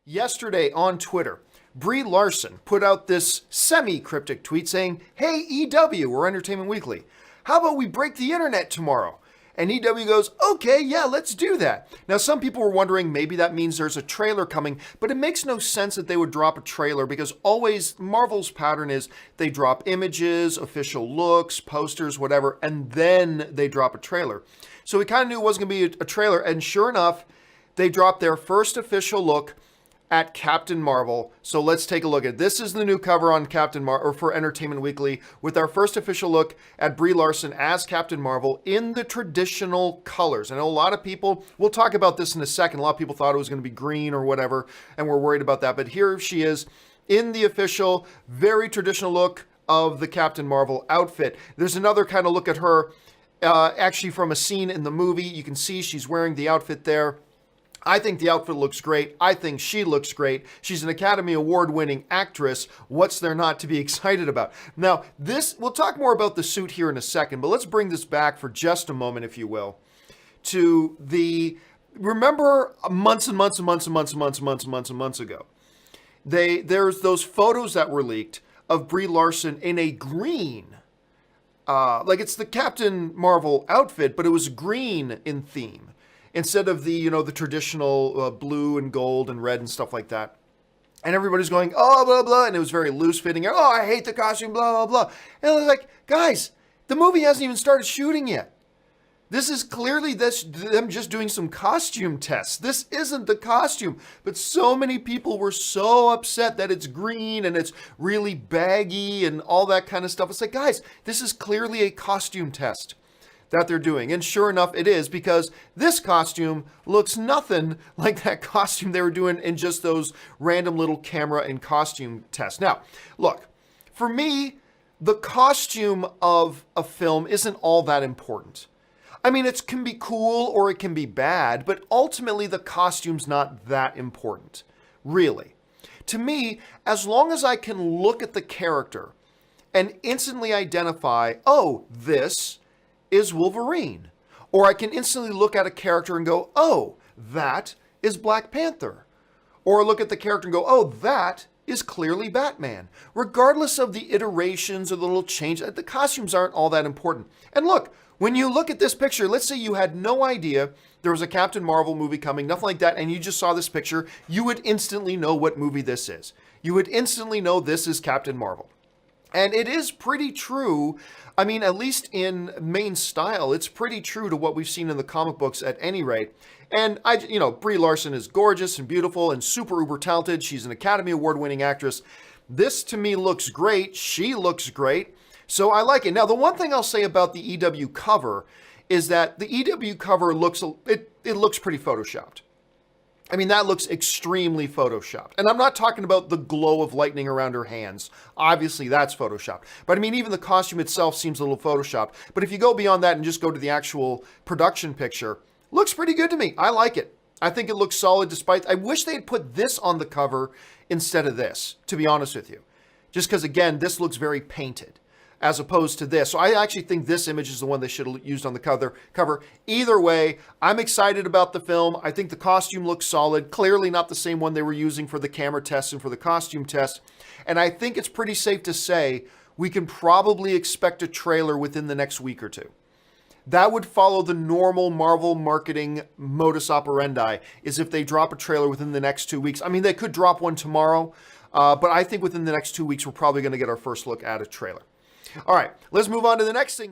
Yesterday on Twitter, Brie Larson put out this semi-cryptic tweet saying, "Hey EW, or Entertainment Weekly, how about we break the internet tomorrow?" And EW goes, "Okay, yeah, let's do that." Now, some people were wondering maybe that means there's a trailer coming, but it makes no sense that they would drop a trailer because always Marvel's pattern is they drop images, official looks, posters, whatever, and then they drop a trailer. So we kind of knew it wasn't going to be a trailer, and sure enough, they dropped their first official look at Captain Marvel. So let's take a look at it. This is the new cover on Captain Marvel, or for Entertainment Weekly, with our first official look at Brie Larson as Captain Marvel in the traditional colors. I know a lot of people, we'll talk about this in a second, a lot of people thought it was going to be green or whatever, and we're worried about that. But here she is in the official, very traditional look of the Captain Marvel outfit. There's another kind of look at her, actually from a scene in the movie. You can see she's wearing the outfit there. I think the outfit looks great. I think she looks great. She's an Academy Award-winning actress. What's there not to be excited about? Now, we'll talk more about the suit here in a second, but let's bring this back for just a moment, if you will, to remember months and months and months and months and months and months and months and months ago, there's those photos that were leaked of Brie Larson in a green, like it's the Captain Marvel outfit, but it was green in theme, instead of the traditional blue and gold and red and stuff like that. And everybody's going, oh, blah, blah, and it was very loose fitting. Oh, I hate the costume, blah, blah, blah. And I was like, guys, the movie hasn't even started shooting yet. This is clearly them just doing some costume tests. This isn't the costume. But so many people were so upset that it's green and it's really baggy and all that kind of stuff. It's like, guys, this is clearly a costume test that they're doing. And sure enough, it is, because this costume looks nothing like that costume they were doing in just those random little camera and costume tests. Now, look, for me, the costume of a film isn't all that important. I mean, it can be cool or it can be bad, but ultimately the costume's not that important, really. To me, as long as I can look at the character and instantly identify, oh, this is Wolverine. Or I can instantly look at a character and go, oh, that is Black Panther. Or look at the character and go, oh, that is clearly Batman. Regardless of the iterations or the little change, the costumes aren't all that important. And look, when you look at this picture, let's say you had no idea there was a Captain Marvel movie coming, nothing like that, and you just saw this picture, you would instantly know what movie this is. You would instantly know this is Captain Marvel. And it is pretty true. I mean, at least in main style, it's pretty true to what we've seen in the comic books at any rate. And Brie Larson is gorgeous and beautiful and super uber talented. She's an Academy Award-winning actress. This to me looks great. She looks great. So I like it. Now, the one thing I'll say about the EW cover is that the EW cover looks pretty photoshopped. I mean, that looks extremely photoshopped. And I'm not talking about the glow of lightning around her hands. Obviously, that's photoshopped. But I mean, even the costume itself seems a little photoshopped. But if you go beyond that and just go to the actual production picture, looks pretty good to me. I like it. I think it looks solid I wish they had put this on the cover instead of this, to be honest with you. Just because, again, this looks very painted, as opposed to this. So I actually think this image is the one they should have used on the cover. Either way, I'm excited about the film. I think the costume looks solid. Clearly not the same one they were using for the camera test and for the costume test. And I think it's pretty safe to say we can probably expect a trailer within the next week or two. That would follow the normal Marvel marketing modus operandi, is if they drop a trailer within the next 2 weeks. I mean, they could drop one tomorrow, but I think within the next 2 weeks, we're probably going to get our first look at a trailer. All right, let's move on to the next thing.